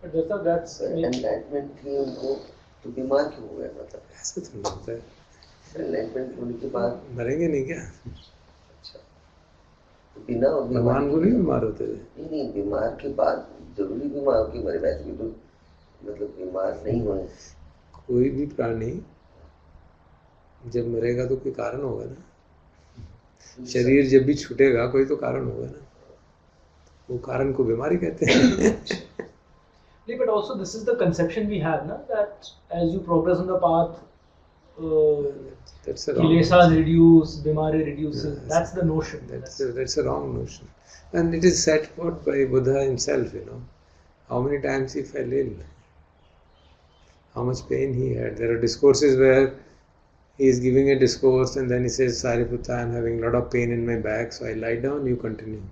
But that's enlightenment थी उनको तो बीमार क्यों हो गए? मतलब ऐसे थोड़ा होता है, एनलाइटमेंट होने के बाद मरेंगे नहीं क्या? अच्छा, तो बिना भगवान को नहीं बीमार होते थे? नहीं, बीमार के बाद जरूरी बीमार की मरे, वैसे भी तो मतलब बीमार नहीं होने। कोई भी प्राणी जब मरेगा तो कोई कारण होगा ना, शरीर जब भी छूटेगा कोई तो कारण होगा ना, वो कारण को बीमारी कहते हैं. But also this is the conception we have, na, that as you progress on the path, kilesas reduce, bimari reduces. That's the notion. That's a wrong notion, and it is set forth by Buddha himself. How many times he fell ill, how much pain he had. There are discourses where he is giving a discourse and then he says, Sariputta, I am having a lot of pain in my back, so I lie down, you continue.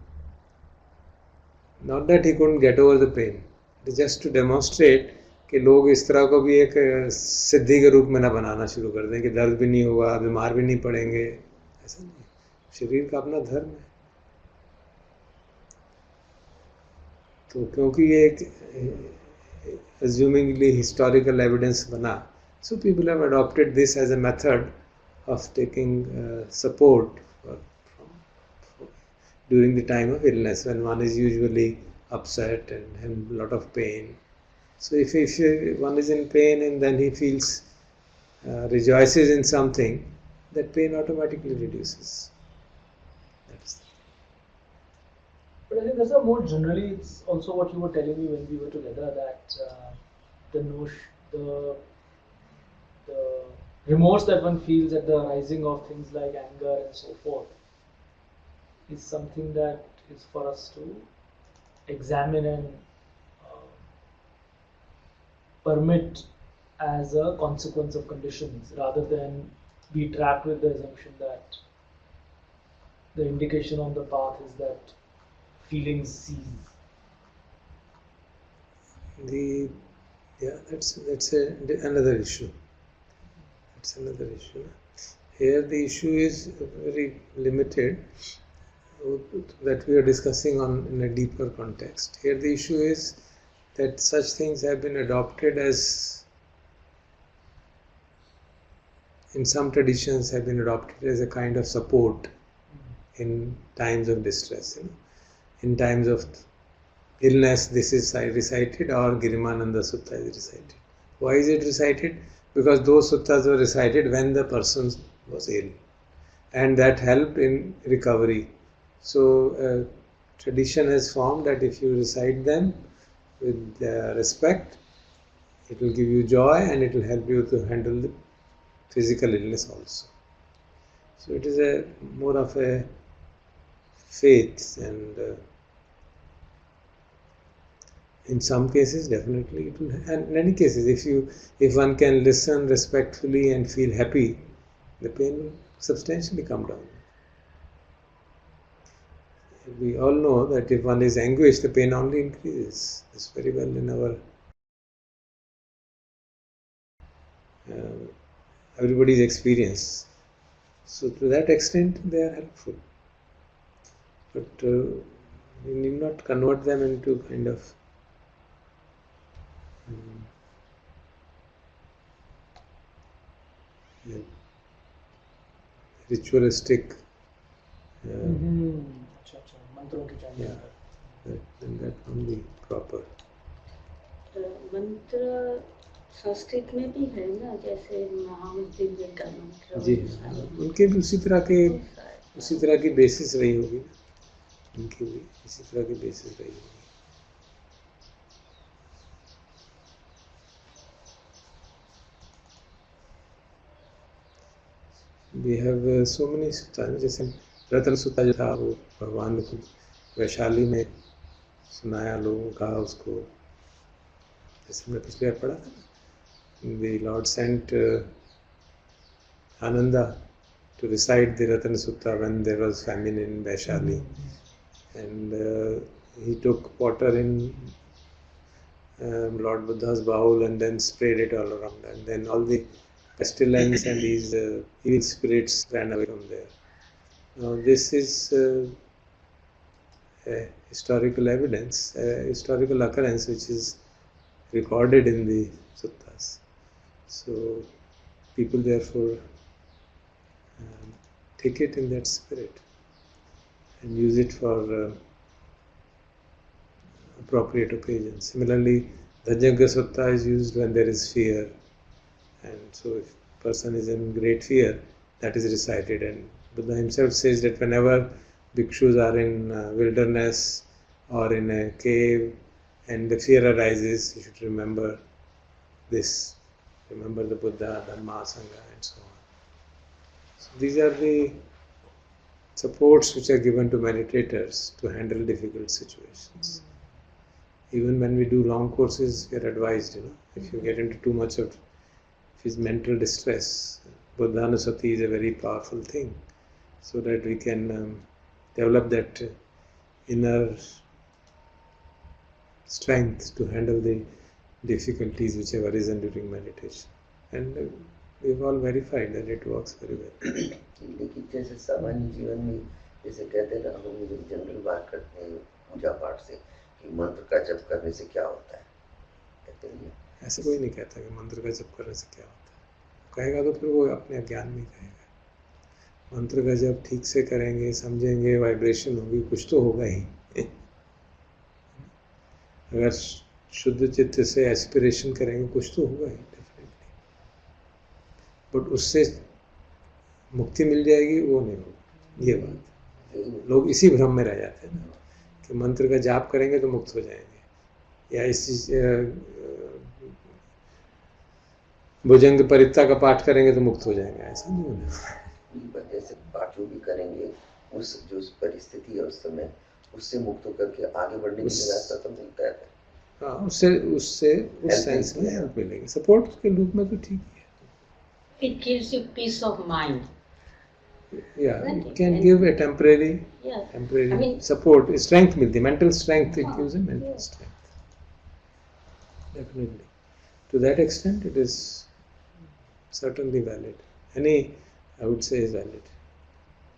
Not that he couldn't get over the pain. It is just to demonstrate कि लोग इस तरह को भी एक सिद्धि के रूप में ना बनाना शुरू कर दें कि दर्द भी नहीं होगा, बीमार भी नहीं पड़ेंगे. ऐसा नहीं, शरीर का अपना धर्म है. तो क्योंकि ये एक assumingly historical evidence बना, so people have adopted this as a method of taking support during the time of illness, when one is usually upset and having a lot of pain. So if one is in pain and then he feels rejoices in something, that pain automatically reduces. But I think that's more generally, it's also what you were telling me when we were together, that the remorse that one feels at the rising of things like anger and so forth is something that is for us to examine and permit as a consequence of conditions, rather than be trapped with the assumption that the indication on the path is that feelings cease. That's another issue. That's another issue. Here the issue is very limited, that we are discussing in a deeper context. Here the issue is that such things have been adopted as, in some traditions, have been adopted as a kind of support in times of distress. In times of illness, this is recited, or Girimananda Sutta is recited. Why is it recited? Because those suttas were recited when the person was ill, and that helped in recovery. So tradition has formed that if you recite them with respect, it will give you joy and it will help you to handle the physical illness also. So it is more of a faith, and in some cases definitely it will, and in many cases if one can listen respectfully and feel happy, the pain will substantially come down. We all know that if one is anguished, the pain only increases. It's very well in our everybody's experience. So to that extent they are helpful, but we need not convert them into kind of ritualistic then that won't be proper. मंत्र संस्कृत में भी है ना, जैसे महामृत्युंजय का मंत्र. जी उनके भी उसी तरह की बेसिस रही होगी, उनकी भी इसी तरह की बेसिस रही होगी. We have so many suttas, जैसे रतन सुत्ता जो था वो भगवान ने वैशाली में सुनाया, लोगों का उसको, जैसे हमने पिछले बार पढ़ा था, the Lord sent Ananda to recite the Ratan Sutta when there was famine in Vaishali, and he took water in Lord Buddha's bowl and then sprayed it all around, and then all the pestilence and these evil spirits ran away from there. Now this is a historical evidence, a historical occurrence which is recorded in the suttas. So people therefore take it in that spirit and use it for appropriate occasions. Similarly, Bojjhanga Sutta is used when there is fear, and so if a person is in great fear, that is recited. And Buddha himself says that whenever bhikshus are in wilderness or in a cave and the fear arises, you should remember this. Remember the Buddha, Dhamma, Sangha, and so on. So these are the supports which are given to meditators to handle difficult situations. Even when we do long courses, we are advised, if you get into too much of his mental distress, Buddhanusati is a very powerful thing, so that we can develop that inner strength to handle the difficulties which have arisen during meditation. And we've all verified that it works very well. लेकिन जैसे सामान्य जीवन में जैसे कहते हैं ना, हम जब जनरल बात करते हैं पूजा पाठ से कि मंत्र का जप करने से क्या होता है, कहते हैं ऐसे कोई नहीं कहता कि मंत्र का जप करने से क्या होता है। कहेगा तो फिर वो अपने अज्ञान में कहेगा। मंत्र का जप ठीक से करेंगे, समझेंगे, वाइब्रेशन होगी, कुछ तो होगा ही। अगर शुद्ध चित्त से एस्पिरेशन करेंगे, कुछ तो होगा ही डेफिनेटली, बट उससे मुक्ति मिल जाएगी वो नहीं होगा। ये बात लोग इसी भ्रम में रह जाते हैं ना कि मंत्र का जाप करेंगे तो मुक्त हो जाएंगे, या इस भुजंग परित्ता का पाठ करेंगे तो मुक्त हो जाएंगे, ऐसा नहीं होना। जैसे पाठ जो भी करेंगे उस जो परिस्थिति है उस समय उससे मुक्त होकर के आगे बढ़ने के लिए रास्ता तो मिलता है। हाँ, उससे उस सेंस में हेल्प मिलेगी, सपोर्ट के रूप में तो ठीक है। It gives you peace of mind. Yeah, it can give a temporary support, strength मिलती, mental strength, it gives a mental strength. Definitely. To that extent, it is certainly valid. Any, I would say, is valid.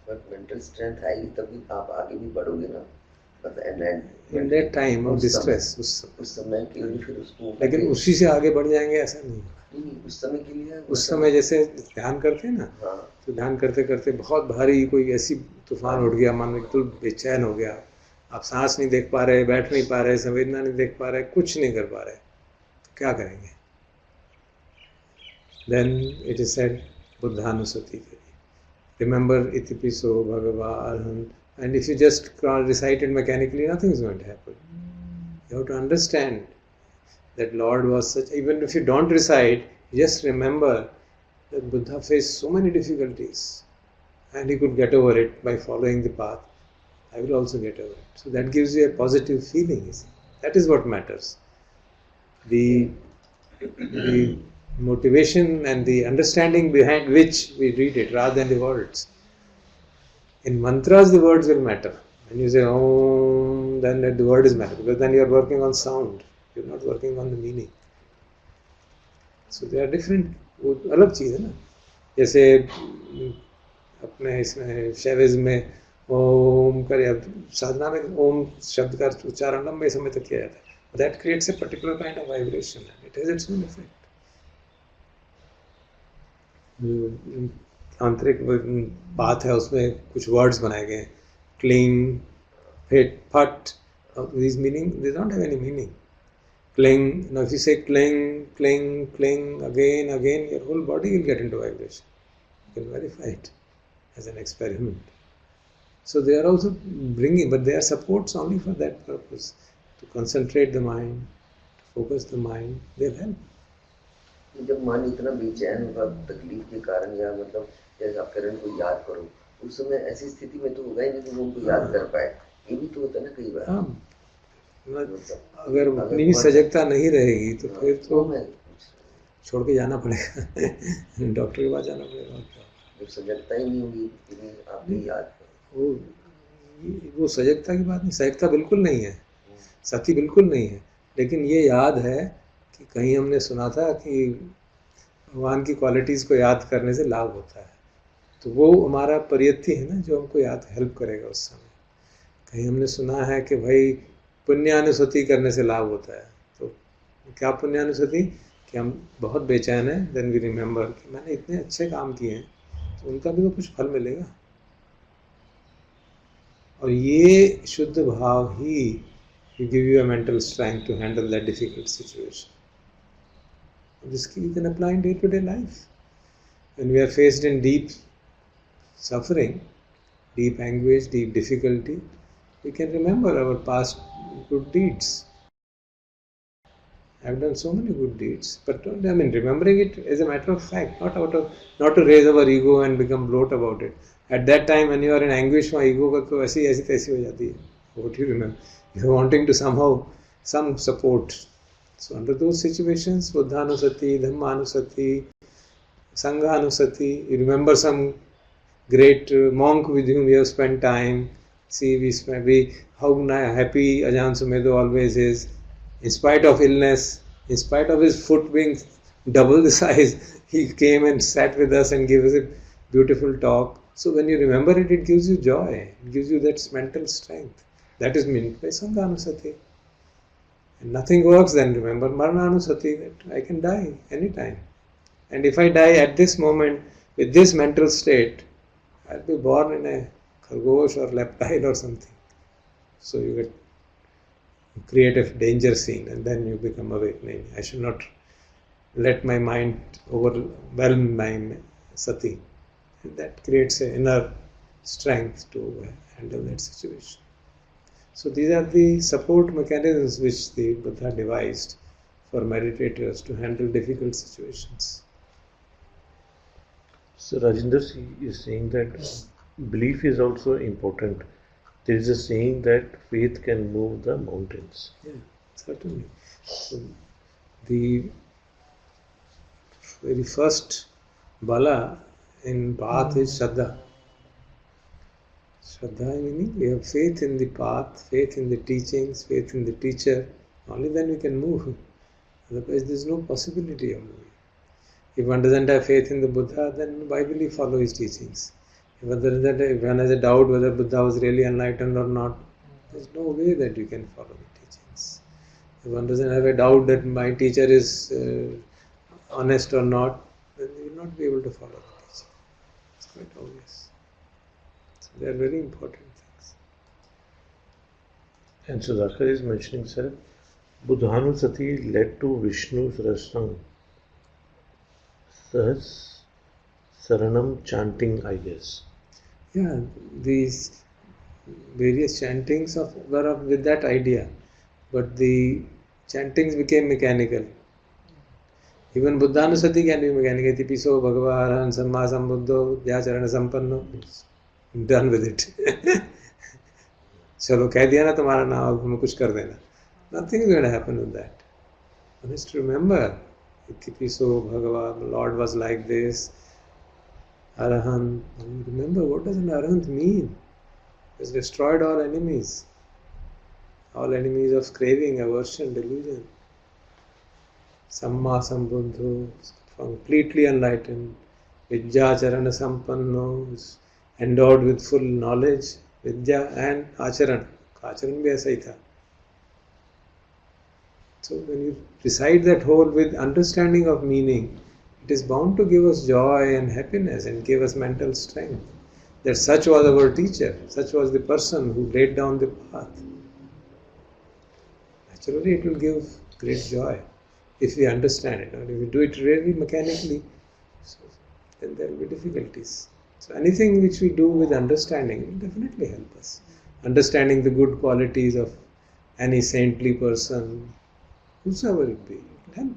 But mental strength आएगी तभी आप आगे भी बढ़ोगे ना। In that time of distress, उस समय के लिए फिर उसको, लेकिन उसी से आगे बढ़ जाएंगे ऐसा नहीं होगा। उस समय के लिए, उस समय जैसे ध्यान करते हैं ना, तो ध्यान करते करते बहुत भारी कोई ऐसी तूफान उठ गया, मन बिल्कुल बेचैन हो गया, आप सांस नहीं देख पा रहे, बैठ नहीं पा रहे, संवेदना नहीं देख पा रहे, कुछ नहीं कर पा रहे, तो क्या करेंगे? Then it is said बुद्धानुस्मृति करिए, remember iti piso bhagava arhant, and if you just recite it mechanically, nothing is going to happen. You have to understand that Lord was such. Even if you don't recite, just remember that Buddha faced so many difficulties and he could get over it by following the path. I will also get over it. So that gives you a positive feeling. You see. That is what matters. The motivation and the understanding behind which we read it rather than the words. In mantras, the words will matter. When you say Om, then the word is matter, because then you are working on sound. You are not working on the meaning. So they are different. वो अलग चीज़ है ना। जैसे अपने इसमें Shaivism में ओम करे, अब साधना में ओम शब्द का उच्चारण लंबे समय तक किया जाता है. That creates a particular kind of vibration and it has its own effect. तांत्रिक बात है, उसमें कुछ वर्ड्स बनाए गए, क्लिंग, फिट, फट. These meaning, they don't have any meaning. Cling, now if you say cling, cling, cling, again, again, your whole body will get into vibration. You can verify it as an experiment. So they are also bringing, but they are supports only for that purpose, to concentrate the mind, to focus the mind. They help. जब मन इतना बेचैन होगा तकलीफ के कारण, या मतलब जैसे आप करण को याद करो, उस समय ऐसी स्थिति में तो होगा ही नहीं कि वो उनको याद कर पाए. ये भी तो होता है ना कई बार. हाँ, अगर अपनी सजगता नहीं रहेगी तो फिर तो छोड़ के जाना पड़ेगा, डॉक्टर के पास जाना पड़ेगा. जब सजगता ही नहीं होगी आपकी याद, वो सजगता की बात नहीं, सजगता बिल्कुल नहीं है, सती बिल्कुल नहीं है, लेकिन ये याद है कि कहीं हमने सुना था कि भगवान की क्वालिटीज़ को याद करने से लाभ होता है, तो वो हमारा परियत्ति है ना, जो हमको याद हेल्प करेगा उस समय. कहीं हमने सुना है कि भाई पुण्यानुस्मृति करने से लाभ होता है, तो क्या पुण्यानुसति कि हम बहुत बेचैन हैं, देन वी रिमेंबर कि मैंने इतने अच्छे काम किए हैं तो उनका भी तो कुछ फल मिलेगा। और ये शुद्ध भाव ही give you a mental strength to handle that difficult situation. This you can apply in day-to-day life. When we are faced in deep suffering, deep anguish, deep difficulty, we can remember our past good deeds. I have done so many good deeds, but remembering it as a matter of fact, not to raise our ego and become bloat about it. At that time, when you are in anguish, my ego का तो ऐसी तैसी हो जाती है. What do you remember? You are wanting to somehow some support. So under those situations, Buddhanusati, Dhammanusati, Sanghanusati, you remember some great monk with whom you have spent time. See, how happy Ajahn Sumedho always is. In spite of illness, in spite of his foot being double the size, he came and sat with us and gave us a beautiful talk. So when you remember it, it gives you joy. It gives you that mental strength. That is meant by Sanghanusati. And nothing works, then remember Marananusati, that I can die anytime. And if I die at this moment with this mental state, I'll be born in a khargosh or reptile or something. So you create a danger scene and then you become awakening. I should not let my mind overwhelm my sati. And that creates an inner strength to handle that situation. So these are the support mechanisms which the Buddha devised for meditators to handle difficult situations. So Rajendra is saying that belief is also important. There is a saying that faith can move the mountains. Yeah, certainly. So the very first bala in path is Shraddha. Shraddha meaning we have faith in the path, faith in the teachings, faith in the teacher. Only then we can move. Otherwise there is no possibility of moving. If one doesn't have faith in the Buddha, then why will he follow his teachings? If one has a doubt whether Buddha was really enlightened or not, there is no way that you can follow the teachings. If one doesn't have a doubt that my teacher is honest or not, then you will not be able to follow the teaching. It's quite obvious. So they are very important things. And Sudhakar is mentioning, sir, Buddhanusati led to Vishnu's Rasang. Thus, Saranam chanting, I guess. Yeah, these various chantings were with that idea, but the chantings became mechanical. Even Buddhanusati can be mechanical. Tipiso Bhagava Arahan Samma Sambuddho Vyacharana Sampanno. Done with it. चलो कह दिया ना तुम्हारा नाम, अब तुम्हें कुछ कर देना. Nothing is going to happen with that. One has to remember, Itipiso Bhagava, the Lord was like this. Arahant, remember, what does an Arahant mean? He has destroyed all enemies of craving, aversion, delusion. Samma Sambuddho, completely enlightened. Vidya Charana Sampanno, endowed with full knowledge. Vidya and Acharan. Acharan bhi aisa hi tha. So when you recite that whole with understanding of meaning, it is bound to give us joy and happiness and give us mental strength. That such was our teacher, such was the person who laid down the path. Naturally it will give great joy if we understand it. If we do it really mechanically, then there will be difficulties. So anything which we do with understanding will definitely help us. Understanding the good qualities of any saintly person, whosoever it be, it will help.